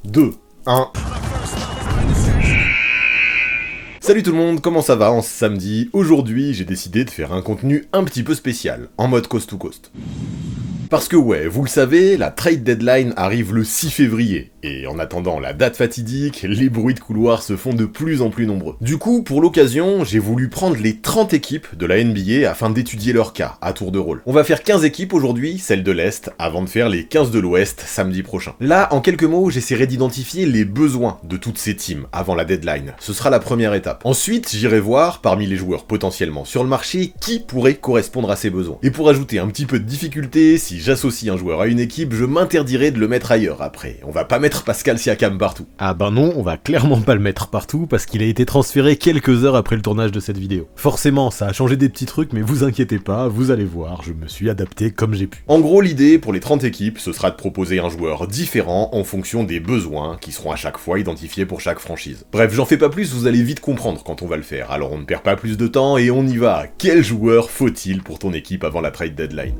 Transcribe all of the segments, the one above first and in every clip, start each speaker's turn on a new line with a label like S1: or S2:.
S1: 2, 1... Salut tout le monde, comment ça va en ce samedi? Aujourd'hui, j'ai décidé de faire un contenu un petit peu spécial, en mode coast to coast. Parce que ouais, vous le savez, la trade deadline arrive le 6 février, et en attendant la date fatidique, les bruits de couloir se font de plus en plus nombreux. Du coup, pour l'occasion, j'ai voulu prendre les 30 équipes de la NBA afin d'étudier leur cas, à tour de rôle. On va faire 15 équipes aujourd'hui, celles de l'Est, avant de faire les 15 de l'Ouest samedi prochain. Là, en quelques mots, j'essaierai d'identifier les besoins de toutes ces teams avant la deadline. Ce sera la première étape. Ensuite, j'irai voir, parmi les joueurs potentiellement sur le marché, qui pourrait correspondre à ces besoins. Et pour ajouter un petit peu de difficulté, si j'associe un joueur à une équipe, je m'interdirai de le mettre ailleurs après. On va pas mettre Pascal Siakam partout.
S2: Ah ben non, on va clairement pas le mettre partout parce qu'il a été transféré quelques heures après le tournage de cette vidéo. Forcément, ça a changé des petits trucs, mais vous inquiétez pas, vous allez voir, je me suis adapté comme j'ai pu.
S1: En gros, l'idée pour les 30 équipes, ce sera de proposer un joueur différent en fonction des besoins qui seront à chaque fois identifiés pour chaque franchise. Bref, j'en fais pas plus, vous allez vite comprendre quand on va le faire, alors on ne perd pas plus de temps et on y va. Quel joueur faut-il pour ton équipe avant la trade deadline ?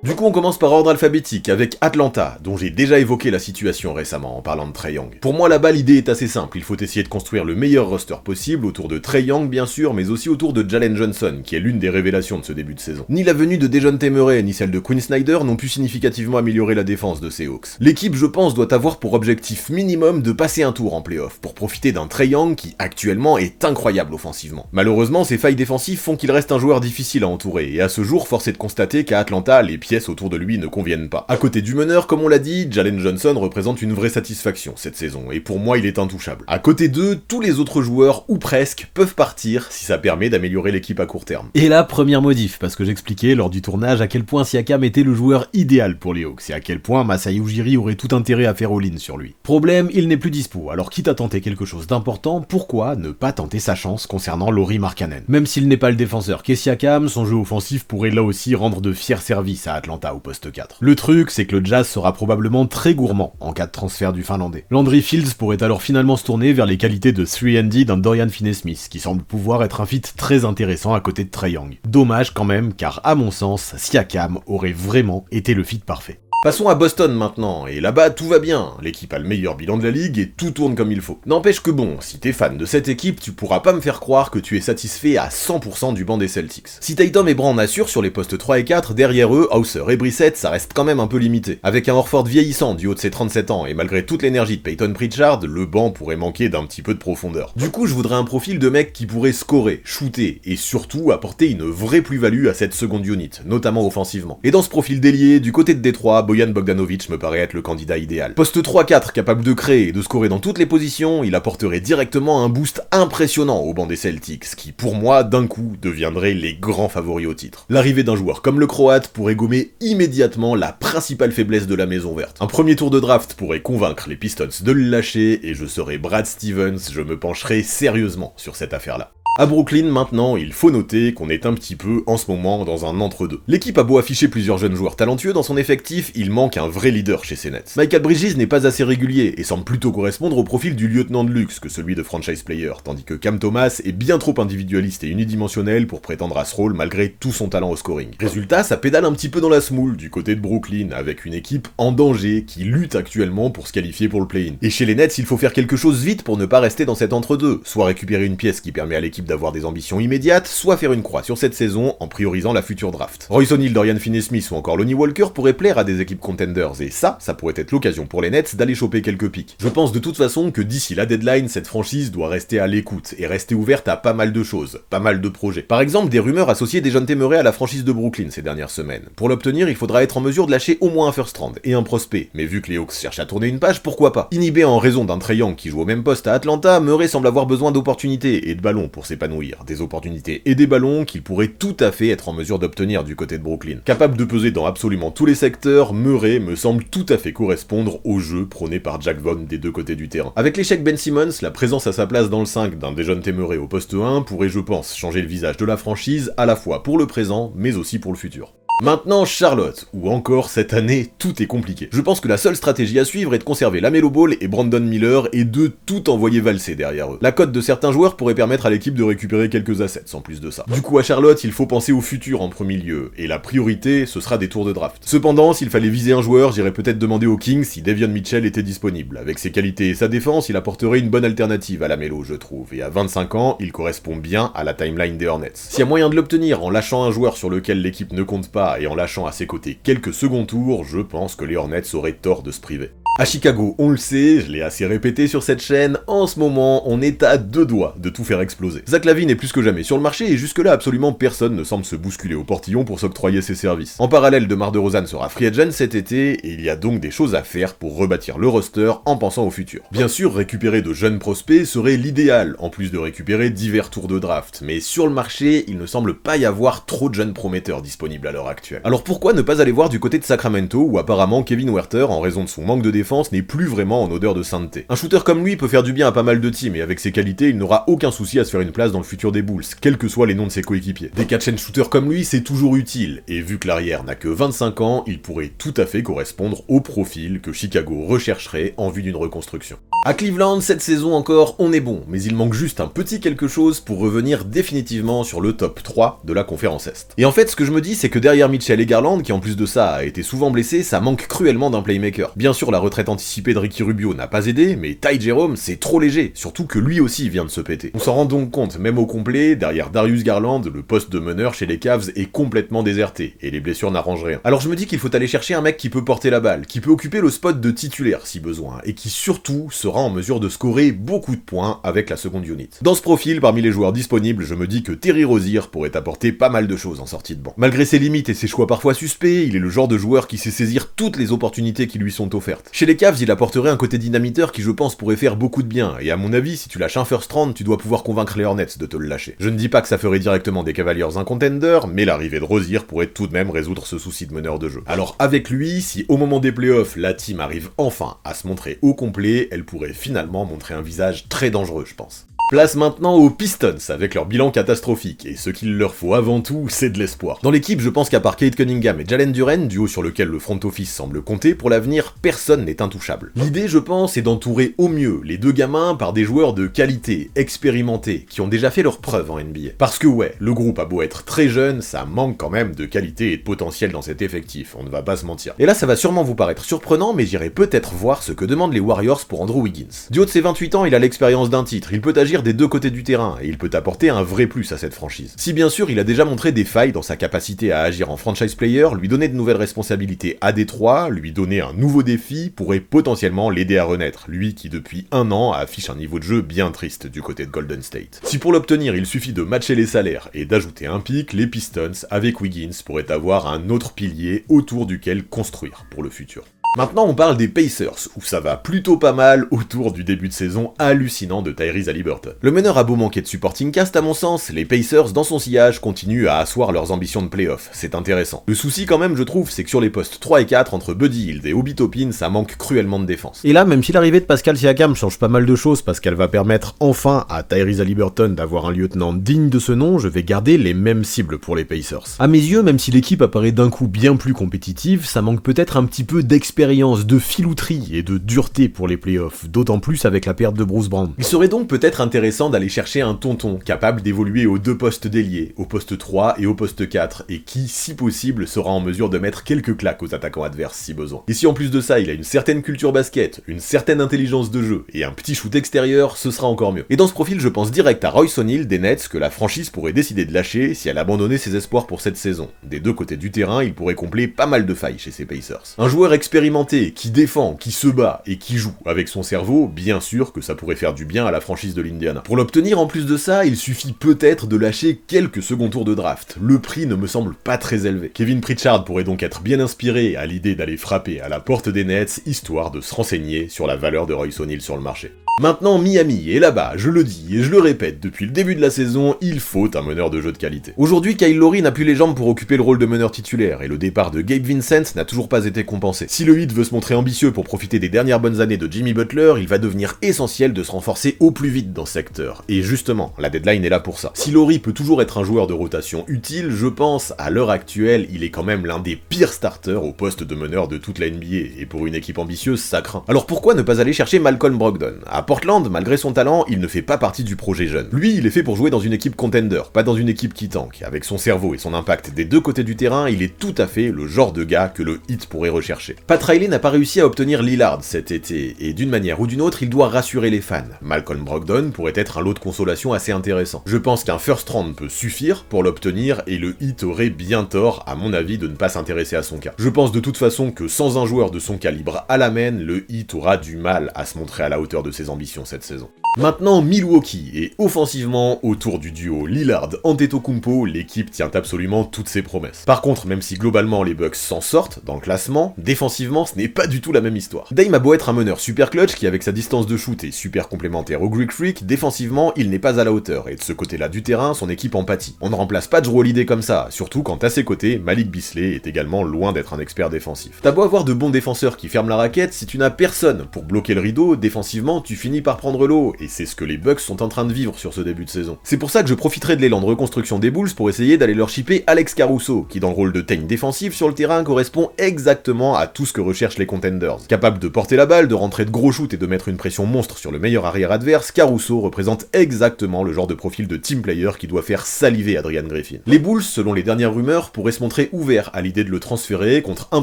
S1: Du coup, on commence par ordre alphabétique avec Atlanta, dont j'ai déjà évoqué la situation récemment en parlant de Trae Young. Pour moi, là-bas, l'idée est assez simple. Il faut essayer de construire le meilleur roster possible autour de Trae Young, bien sûr, mais aussi autour de Jalen Johnson, qui est l'une des révélations de ce début de saison. Ni la venue de Dejounte Murray, ni celle de Quinn Snyder n'ont pu significativement améliorer la défense de ces Hawks. L'équipe, je pense, doit avoir pour objectif minimum de passer un tour en playoff, pour profiter d'un Trae Young qui, actuellement, est incroyable offensivement. Malheureusement, ses failles défensives font qu'il reste un joueur difficile à entourer, et à ce jour, force est de constater qu'à Atlanta, les pièces autour de lui ne conviennent pas. À côté du meneur, comme on l'a dit, Jalen Johnson représente une vraie satisfaction cette saison, et pour moi il est intouchable. À côté d'eux, tous les autres joueurs, ou presque, peuvent partir si ça permet d'améliorer l'équipe à court terme.
S2: Et là, première modif, parce que j'expliquais lors du tournage à quel point Siakam était le joueur idéal pour les Hawks, et à quel point Masai Ujiri aurait tout intérêt à faire all-in sur lui. Problème, il n'est plus dispo, alors quitte à tenter quelque chose d'important, pourquoi ne pas tenter sa chance concernant Lauri Markkanen? Même s'il n'est pas le défenseur qu'est Siakam, son jeu offensif pourrait là aussi rendre de fiers services à Atlanta au poste 4. Le truc, c'est que le Jazz sera probablement très gourmand en cas de transfert du Finlandais. Landry Fields pourrait alors finalement se tourner vers les qualités de 3&D d'un Dorian Finney-Smith, qui semble pouvoir être un fit très intéressant à côté de Trae Young. Dommage quand même, car à mon sens, Siakam aurait vraiment été le fit parfait.
S1: Passons à Boston maintenant, et là-bas tout va bien, l'équipe a le meilleur bilan de la ligue et tout tourne comme il faut. N'empêche que bon, si t'es fan de cette équipe, tu pourras pas me faire croire que tu es satisfait à 100% du banc des Celtics. Si Tatum et Brown assurent sur les postes 3 et 4, derrière eux, Hauser et Brissett, ça reste quand même un peu limité. Avec un Horford vieillissant du haut de ses 37 ans et malgré toute l'énergie de Peyton Pritchard, le banc pourrait manquer d'un petit peu de profondeur. Du coup, je voudrais un profil de mec qui pourrait scorer, shooter et surtout apporter une vraie plus-value à cette seconde unit, notamment offensivement. Et dans ce profil d'ailier, du côté de Détroit, Bojan Bogdanovic me paraît être le candidat idéal. Poste 3-4 capable de créer et de scorer dans toutes les positions, il apporterait directement un boost impressionnant au banc des Celtics, qui pour moi, d'un coup, deviendraient les grands favoris au titre. L'arrivée d'un joueur comme le Croate pourrait gommer immédiatement la principale faiblesse de la Maison Verte. Un premier tour de draft pourrait convaincre les Pistons de le lâcher, et je serais Brad Stevens, je me pencherai sérieusement sur cette affaire-là. À Brooklyn, maintenant, il faut noter qu'on est un petit peu, en ce moment, dans un entre-deux. L'équipe a beau afficher plusieurs jeunes joueurs talentueux dans son effectif, il manque un vrai leader chez ces Nets. Michael Bridges n'est pas assez régulier, et semble plutôt correspondre au profil du lieutenant de luxe que celui de franchise player, tandis que Cam Thomas est bien trop individualiste et unidimensionnel pour prétendre à ce rôle malgré tout son talent au scoring. Résultat, ça pédale un petit peu dans la semoule du côté de Brooklyn, avec une équipe en danger qui lutte actuellement pour se qualifier pour le play-in. Et chez les Nets, il faut faire quelque chose vite pour ne pas rester dans cet entre-deux, soit récupérer une pièce qui permet à l'équipe d'avoir des ambitions immédiates, soit faire une croix sur cette saison en priorisant la future draft. Royce O'Neal, Dorian Finney-Smith ou encore Lonnie Walker pourraient plaire à des équipes contenders, et ça pourrait être l'occasion pour les Nets d'aller choper quelques pics. Je pense de toute façon que d'ici la deadline, cette franchise doit rester à l'écoute, et rester ouverte à pas mal de choses, pas mal de projets. Par exemple, des rumeurs associées Dejounte Murray à la franchise de Brooklyn ces dernières semaines. Pour l'obtenir, il faudra être en mesure de lâcher au moins un first round, et un prospect, mais vu que les Hawks cherchent à tourner une page, pourquoi pas. Inhibé en raison d'un Trae Young qui joue au même poste à Atlanta, Murray semble avoir besoin d'opportunités et de ballons pour s'épanouir, des opportunités et des ballons qu'il pourrait tout à fait être en mesure d'obtenir du côté de Brooklyn. Capable de peser dans absolument tous les secteurs, Murray me semble tout à fait correspondre au jeu prôné par Jack Vaughn des deux côtés du terrain. Avec l'échec Ben Simmons, la présence à sa place dans le 5 d'un Dejounte Murray au poste 1 pourrait, je pense, changer le visage de la franchise à la fois pour le présent mais aussi pour le futur. Maintenant Charlotte, où encore cette année tout est compliqué. Je pense que la seule stratégie à suivre est de conserver LaMelo Ball et Brandon Miller et de tout envoyer valser derrière eux. La cote de certains joueurs pourrait permettre à l'équipe de récupérer quelques assets en plus de ça. Du coup à Charlotte, il faut penser au futur en premier lieu, et la priorité ce sera des tours de draft. Cependant, s'il fallait viser un joueur, j'irais peut-être demander aux Kings si Davion Mitchell était disponible. Avec ses qualités et sa défense, il apporterait une bonne alternative à LaMelo je trouve, et à 25 ans, il correspond bien à la timeline des Hornets. S'il y a moyen de l'obtenir en lâchant un joueur sur lequel l'équipe ne compte pas et en lâchant à ses côtés quelques seconds tours, je pense que les Hornets auraient tort de se priver. À Chicago, on le sait, je l'ai assez répété sur cette chaîne, en ce moment, on est à 2 doigts de tout faire exploser. Zach LaVine est plus que jamais sur le marché et jusque-là, absolument personne ne semble se bousculer au portillon pour s'octroyer ses services. En parallèle, DeMar DeRozan sera free agent cet été, et il y a donc des choses à faire pour rebâtir le roster en pensant au futur. Bien sûr, récupérer de jeunes prospects serait l'idéal, en plus de récupérer divers tours de draft, mais sur le marché, il ne semble pas y avoir trop de jeunes prometteurs disponibles à l'heure actuelle. Alors pourquoi ne pas aller voir du côté de Sacramento, où apparemment Kevin Huerter, en raison de son manque de défense, n'est plus vraiment en odeur de sainteté. Un shooter comme lui peut faire du bien à pas mal de teams, et avec ses qualités, il n'aura aucun souci à se faire une place dans le futur des Bulls, quels que soient les noms de ses coéquipiers. Des catch-and shooters comme lui, c'est toujours utile, et vu que l'arrière n'a que 25 ans, il pourrait tout à fait correspondre au profil que Chicago rechercherait en vue d'une reconstruction. À Cleveland, cette saison encore, on est bon, mais il manque juste un petit quelque chose pour revenir définitivement sur le top 3 de la conférence Est. Et en fait, ce que je me dis, c'est que derrière Mitchell et Garland, qui en plus de ça a été souvent blessé, ça manque cruellement d'un playmaker. Bien sûr, la retraite anticipée de Ricky Rubio n'a pas aidé, mais Ty Jerome, c'est trop léger, surtout que lui aussi vient de se péter. On s'en rend donc compte, même au complet, derrière Darius Garland, le poste de meneur chez les Cavs est complètement déserté, et les blessures n'arrangent rien. Alors je me dis qu'il faut aller chercher un mec qui peut porter la balle, qui peut occuper le spot de titulaire si besoin, et qui surtout sera en mesure de scorer beaucoup de points avec la seconde unit. Dans ce profil, parmi les joueurs disponibles, je me dis que Terry Rozier pourrait apporter pas mal de choses en sortie de banc. Malgré ses limites et ses choix parfois suspects, il est le genre de joueur qui sait saisir toutes les opportunités qui lui sont offertes. Chez les Cavs, il apporterait un côté dynamiteur qui je pense pourrait faire beaucoup de bien, et à mon avis, si tu lâches un first round, tu dois pouvoir convaincre les Hornets de te le lâcher. Je ne dis pas que ça ferait directement des Cavaliers un contender, mais l'arrivée de Rozier pourrait tout de même résoudre ce souci de meneur de jeu. Alors avec lui, si au moment des playoffs, la team arrive enfin à se montrer au complet, elle pourrait finalement montrer un visage très dangereux, je pense. Place maintenant aux Pistons, avec leur bilan catastrophique, et ce qu'il leur faut avant tout, c'est de l'espoir. Dans l'équipe, je pense qu'à part Kate Cunningham et Jalen Duren, duo sur lequel le front office semble compter, pour l'avenir, personne n'est intouchable. L'idée, je pense, est d'entourer au mieux les deux gamins par des joueurs de qualité, expérimentés, qui ont déjà fait leurs preuves en NBA. Parce que ouais, le groupe a beau être très jeune, ça manque quand même de qualité et de potentiel dans cet effectif, on ne va pas se mentir. Et là, ça va sûrement vous paraître surprenant, mais j'irai peut-être voir ce que demandent les Warriors pour Andrew Wiggins. Du haut de ses 28 ans, il a l'expérience d'un titre, il peut agir des deux côtés du terrain, et il peut apporter un vrai plus à cette franchise. Si bien sûr il a déjà montré des failles dans sa capacité à agir en franchise player, lui donner de nouvelles responsabilités à Détroit, lui donner un nouveau défi, pourrait potentiellement l'aider à renaître, lui qui depuis 1 an affiche un niveau de jeu bien triste du côté de Golden State. Si pour l'obtenir il suffit de matcher les salaires et d'ajouter un pic, les Pistons, avec Wiggins, pourraient avoir un autre pilier autour duquel construire pour le futur. Maintenant on parle des Pacers, où ça va plutôt pas mal autour du début de saison hallucinant de Tyrese Haliburton. Le meneur a beau manquer de supporting cast à mon sens, les Pacers dans son sillage continuent à asseoir leurs ambitions de playoff, c'est intéressant. Le souci quand même je trouve, c'est que sur les postes 3 et 4, entre Buddy Hield et Obi Toppin, ça manque cruellement de défense.
S2: Et là, même si l'arrivée de Pascal Siakam change pas mal de choses parce qu'elle va permettre enfin à Tyrese Haliburton d'avoir un lieutenant digne de ce nom, je vais garder les mêmes cibles pour les Pacers. À mes yeux, même si l'équipe apparaît d'un coup bien plus compétitive, ça manque peut-être un petit peu d'expérience, de filouterie et de dureté pour les playoffs, d'autant plus avec la perte de Bruce Brown.
S1: Il serait donc peut-être intéressant d'aller chercher un tonton capable d'évoluer aux 2 postes d'ailier, au poste 3 et au poste 4, et qui, si possible, sera en mesure de mettre quelques claques aux attaquants adverses si besoin. Et si en plus de ça, il a une certaine culture basket, une certaine intelligence de jeu, et un petit shoot extérieur, ce sera encore mieux. Et dans ce profil, je pense direct à Royce O'Neal des Nets, que la franchise pourrait décider de lâcher si elle abandonnait ses espoirs pour cette saison. Des deux côtés du terrain, il pourrait combler pas mal de failles chez ses Pacers. Un joueur expérimenté, qui défend, qui se bat et qui joue avec son cerveau, bien sûr que ça pourrait faire du bien à la franchise de l'Indiana. Pour l'obtenir, en plus de ça, il suffit peut-être de lâcher quelques seconds tours de draft. Le prix ne me semble pas très élevé. Kevin Pritchard pourrait donc être bien inspiré à l'idée d'aller frapper à la porte des Nets, histoire de se renseigner sur la valeur de Royce O'Neal sur le marché. Maintenant, Miami, et là-bas, je le dis et je le répète, depuis le début de la saison, il faut un meneur de jeu de qualité. Aujourd'hui, Kyle Lowry n'a plus les jambes pour occuper le rôle de meneur titulaire, et le départ de Gabe Vincent n'a toujours pas été compensé. Si le Heat veut se montrer ambitieux pour profiter des dernières bonnes années de Jimmy Butler, il va devenir essentiel de se renforcer au plus vite dans ce secteur. Et justement, la deadline est là pour ça. Si Lowry peut toujours être un joueur de rotation utile, je pense, à l'heure actuelle, il est quand même l'un des pires starters au poste de meneur de toute la NBA, et pour une équipe ambitieuse, ça craint. Alors pourquoi ne pas aller chercher Malcolm Brogdon? À Portland, malgré son talent, il ne fait pas partie du projet jeune. Lui, il est fait pour jouer dans une équipe contender, pas dans une équipe qui tank. Avec son cerveau et son impact des deux côtés du terrain, il est tout à fait le genre de gars que le Heat pourrait rechercher. Pat Riley n'a pas réussi à obtenir Lillard cet été, et d'une manière ou d'une autre, il doit rassurer les fans. Malcolm Brogdon pourrait être un lot de consolation assez intéressant. Je pense qu'un first round peut suffire pour l'obtenir, et le Heat aurait bien tort, à mon avis, de ne pas s'intéresser à son cas. Je pense de toute façon que sans un joueur de son calibre à la main, le Heat aura du mal à se montrer à la hauteur de ses ambitions cette saison. Maintenant, Milwaukee, et offensivement, autour du duo Lillard-Antetokounmpo, l'équipe tient absolument toutes ses promesses. Par contre, même si globalement les Bucks s'en sortent dans le classement, défensivement, ce n'est pas du tout la même histoire. Dame a beau être un meneur super clutch qui, avec sa distance de shoot, est super complémentaire au Greek Freak, défensivement, il n'est pas à la hauteur, et de ce côté-là du terrain, son équipe en pâtit. On ne remplace pas Jrue Holiday comme ça, surtout quand à ses côtés, Malik Beasley est également loin d'être un expert défensif. T'as beau avoir de bons défenseurs qui ferment la raquette, si tu n'as personne pour bloquer le rideau, défensivement, tu finis par prendre l'eau, et c'est ce que les Bucks sont en train de vivre sur ce début de saison. C'est pour ça que je profiterai de l'élan de reconstruction des Bulls pour essayer d'aller leur shipper Alex Caruso, qui dans le rôle de tank défensif sur le terrain correspond exactement à tout ce que recherchent les contenders. Capable de porter la balle, de rentrer de gros shoots et de mettre une pression monstre sur le meilleur arrière adverse, Caruso représente exactement le genre de profil de team player qui doit faire saliver Adrian Griffin. Les Bulls, selon les dernières rumeurs, pourraient se montrer ouverts à l'idée de le transférer contre un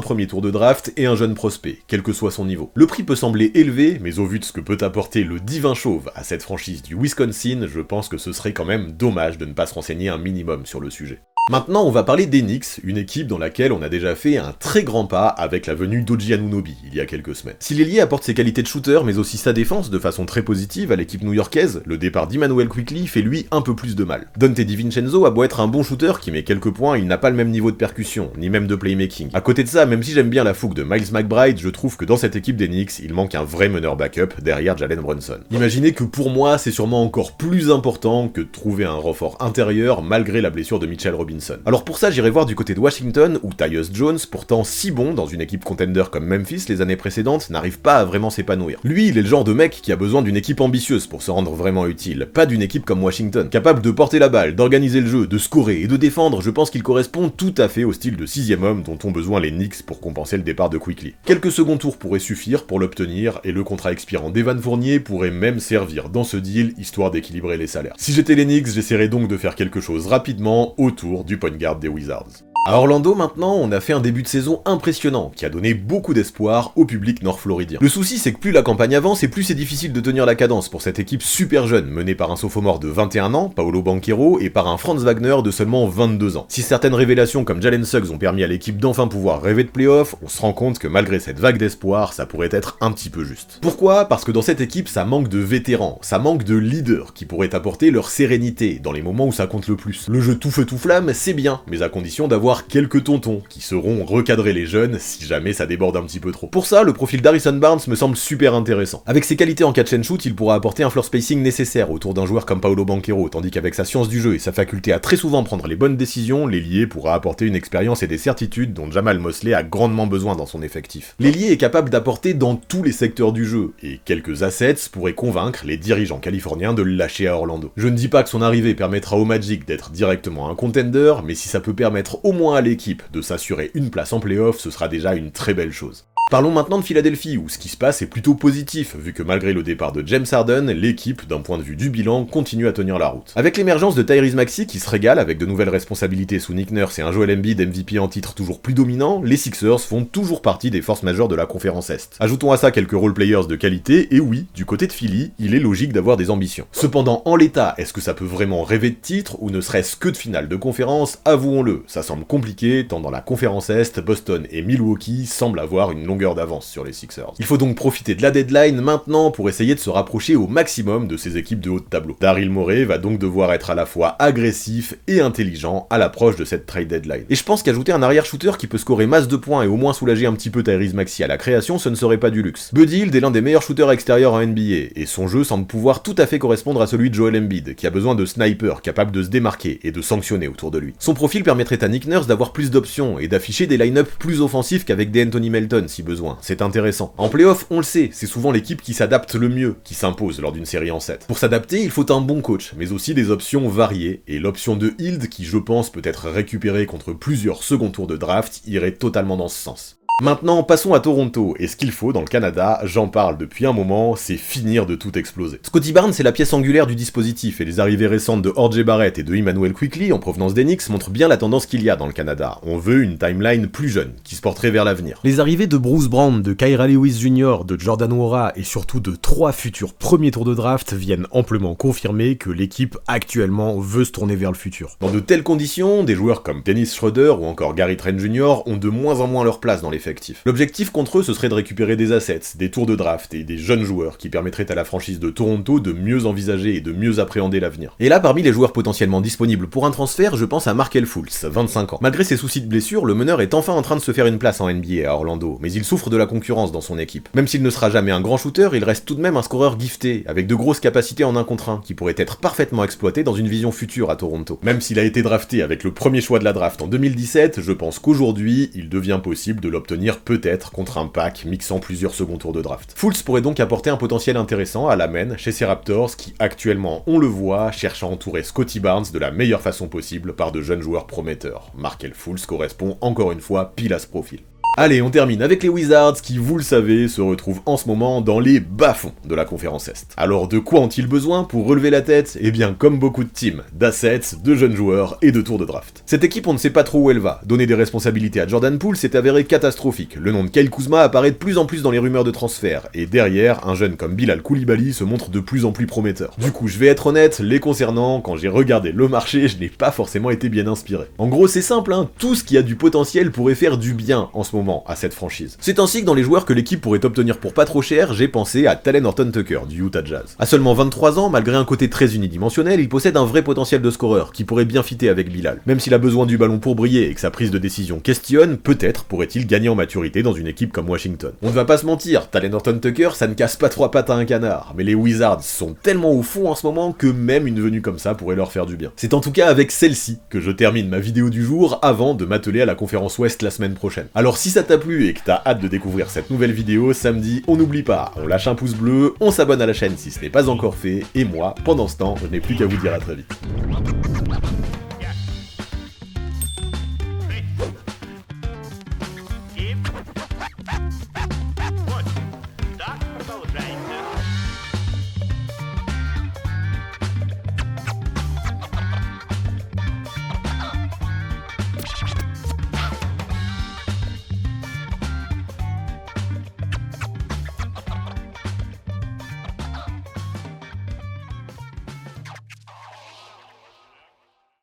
S1: premier tour de draft et un jeune prospect, quel que soit son niveau. Le prix peut sembler élevé, mais au vu de ce que peut apporter le divin chauve à cette franchise du Wisconsin, je pense que ce serait quand même dommage de ne pas se renseigner un minimum sur le sujet. Maintenant, on va parler des Knicks, une équipe dans laquelle on a déjà fait un très grand pas avec la venue d'Oggi Anunoby il y a quelques semaines. Si l'ailier apporte ses qualités de shooter, mais aussi sa défense de façon très positive à l'équipe new-yorkaise, le départ d'Immanuel Quickley fait lui un peu plus de mal. Dante DiVincenzo a beau être un bon shooter qui met quelques points, il n'a pas le même niveau de percussion, ni même de playmaking. À côté de ça, même si j'aime bien la fougue de Miles McBride, je trouve que dans cette équipe des Knicks, il manque un vrai meneur backup derrière Jalen Brunson. Imaginez que pour moi, c'est sûrement encore plus important que de trouver un renfort intérieur malgré la blessure de Mitchell Robinson. Alors pour ça, j'irai voir du côté de Washington, où Tyus Jones, pourtant si bon dans une équipe contender comme Memphis les années précédentes, n'arrive pas à vraiment s'épanouir. Lui, il est le genre de mec qui a besoin d'une équipe ambitieuse pour se rendre vraiment utile, pas d'une équipe comme Washington. Capable de porter la balle, d'organiser le jeu, de scorer et de défendre, je pense qu'il correspond tout à fait au style de sixième homme dont ont besoin les Knicks pour compenser le départ de Quickley. Quelques seconds tours pourraient suffire pour l'obtenir, et le contrat expirant d'Evan Fournier pourrait même servir dans ce deal, histoire d'équilibrer les salaires. Si j'étais les Knicks, j'essaierais donc de faire quelque chose rapidement autour du point guard des Wizards. À Orlando maintenant, on a fait un début de saison impressionnant, qui a donné beaucoup d'espoir au public nord-floridien. Le souci c'est que plus la campagne avance et plus c'est difficile de tenir la cadence pour cette équipe super jeune, menée par un sophomore de 21 ans, Paolo Banchero, et par un Franz Wagner de seulement 22 ans. Si certaines révélations comme Jalen Suggs ont permis à l'équipe d'enfin pouvoir rêver de playoff, on se rend compte que malgré cette vague d'espoir, ça pourrait être un petit peu juste. Pourquoi ? Parce que dans cette équipe, ça manque de vétérans, ça manque de leaders qui pourraient apporter leur sérénité dans les moments où ça compte le plus. Le jeu tout feu tout flamme, c'est bien, mais à condition d'avoir quelques tontons qui seront recadrer les jeunes si jamais ça déborde un petit peu trop. Pour ça, le profil d'Harrison Barnes me semble super intéressant. Avec ses qualités en catch and shoot, il pourra apporter un floor spacing nécessaire autour d'un joueur comme Paolo Banchero, tandis qu'avec sa science du jeu et sa faculté à très souvent prendre les bonnes décisions, l'ailier pourra apporter une expérience et des certitudes dont Jamal Mosley a grandement besoin dans son effectif. L'ailier est capable d'apporter dans tous les secteurs du jeu, et quelques assets pourraient convaincre les dirigeants californiens de le lâcher à Orlando. Je ne dis pas que son arrivée permettra au Magic d'être directement un contender, mais si ça peut permettre au moins à l'équipe de s'assurer une place en playoff, ce sera déjà une très belle chose. Parlons maintenant de Philadelphie, où ce qui se passe est plutôt positif, vu que malgré le départ de James Harden, l'équipe, d'un point de vue du bilan, continue à tenir la route. Avec l'émergence de Tyrese Maxey, qui se régale avec de nouvelles responsabilités sous Nick Nurse et un Joel Embiid MVP en titre toujours plus dominant, les Sixers font toujours partie des forces majeures de la conférence Est. Ajoutons à ça quelques role-players de qualité, et oui, du côté de Philly, il est logique d'avoir des ambitions. Cependant, en l'état, est-ce que ça peut vraiment rêver de titre, ou ne serait-ce que de finale de conférence? Avouons-le, ça semble compliqué, tant dans la conférence Est, Boston et Milwaukee semblent avoir une longue longueur d'avance sur les Sixers. Il faut donc profiter de la deadline maintenant pour essayer de se rapprocher au maximum de ces équipes de haut de tableau. Daryl Morey va donc devoir être à la fois agressif et intelligent à l'approche de cette trade deadline. Et je pense qu'ajouter un arrière-shooter qui peut scorer masse de points et au moins soulager un petit peu Tyrese Maxey à la création, ce ne serait pas du luxe. Buddy Hield est l'un des meilleurs shooters extérieurs en NBA, et son jeu semble pouvoir tout à fait correspondre à celui de Joel Embiid, qui a besoin de snipers capables de se démarquer et de sanctionner autour de lui. Son profil permettrait à Nick Nurse d'avoir plus d'options et d'afficher des line-up plus offensifs qu'avec des Anthony Melton si besoin, c'est intéressant. En playoff, on le sait, c'est souvent l'équipe qui s'adapte le mieux qui s'impose lors d'une série en 7. Pour s'adapter, il faut un bon coach, mais aussi des options variées, et l'option de Hield, qui je pense peut être récupérée contre plusieurs second tours de draft, irait totalement dans ce sens. Maintenant, passons à Toronto, et ce qu'il faut dans le Canada, j'en parle depuis un moment, c'est finir de tout exploser. Scottie Barnes est la pièce angulaire du dispositif, et les arrivées récentes de R.J. Barrett et de Immanuel Quickley, en provenance des Knicks, montrent bien la tendance qu'il y a dans le Canada. On veut une timeline plus jeune, qui se porterait vers l'avenir.
S2: Les arrivées de Bruce Brown, de Kyra Lewis Jr., de Jordan Nwora, et surtout de 3 futurs premiers tours de draft viennent amplement confirmer que l'équipe actuellement veut se tourner vers le futur.
S1: Dans de telles conditions, des joueurs comme Dennis Schroeder ou encore Gary Trent Jr. ont de moins en moins leur place dans l'effectif. L'objectif contre eux, ce serait de récupérer des assets, des tours de draft et des jeunes joueurs qui permettraient à la franchise de Toronto de mieux envisager et de mieux appréhender l'avenir. Et là, parmi les joueurs potentiellement disponibles pour un transfert, je pense à Markelle Fultz, 25 ans. Malgré ses soucis de blessure, le meneur est enfin en train de se faire une place en NBA à Orlando, mais il souffre de la concurrence dans son équipe. Même s'il ne sera jamais un grand shooter, il reste tout de même un scoreur gifté, avec de grosses capacités en 1 contre 1, qui pourraient être parfaitement exploitées dans une vision future à Toronto. Même s'il a été drafté avec le premier choix de la draft en 2017, je pense qu'aujourd'hui, il devient possible de l'obtenir peut-être contre un pack mixant plusieurs second tours de draft. Fultz pourrait donc apporter un potentiel intéressant à la main chez ces Raptors qui actuellement, on le voit, cherchent à entourer Scottie Barnes de la meilleure façon possible par de jeunes joueurs prometteurs. Markelle Fultz correspond encore une fois pile à ce profil. Allez, on termine avec les Wizards qui, vous le savez, se retrouvent en ce moment dans les bas-fonds de la conférence Est. Alors de quoi ont-ils besoin pour relever la tête? Eh bien, comme beaucoup de teams, d'assets, de jeunes joueurs et de tours de draft. Cette équipe, on ne sait pas trop où elle va. Donner des responsabilités à Jordan Poole s'est avéré catastrophique. Le nom de Kyle Kuzma apparaît de plus en plus dans les rumeurs de transfert, et derrière, un jeune comme Bilal Coulibaly se montre de plus en plus prometteur. Du coup, je vais être honnête, les concernant, quand j'ai regardé le marché, je n'ai pas forcément été bien inspiré. En gros, c'est simple, hein, tout ce qui a du potentiel pourrait faire du bien en ce moment à cette franchise. C'est ainsi que dans les joueurs que l'équipe pourrait obtenir pour pas trop cher, j'ai pensé à Talen Horton-Tucker du Utah Jazz. À seulement 23 ans, malgré un côté très unidimensionnel, il possède un vrai potentiel de scoreur qui pourrait bien fitter avec Bilal. Même s'il a besoin du ballon pour briller et que sa prise de décision questionne, peut-être pourrait-il gagner en maturité dans une équipe comme Washington. On ne va pas se mentir, Talen Horton-Tucker, ça ne casse pas 3 pattes à un canard, mais les Wizards sont tellement au fond en ce moment que même une venue comme ça pourrait leur faire du bien. C'est en tout cas avec celle-ci que je termine ma vidéo du jour avant de m'atteler à la conférence Ouest la semaine prochaine. Alors si ça t'a plu et que t'as hâte de découvrir cette nouvelle vidéo samedi, on n'oublie pas, on lâche un pouce bleu, on s'abonne à la chaîne si ce n'est pas encore fait, et moi, pendant ce temps, je n'ai plus qu'à vous dire à très vite.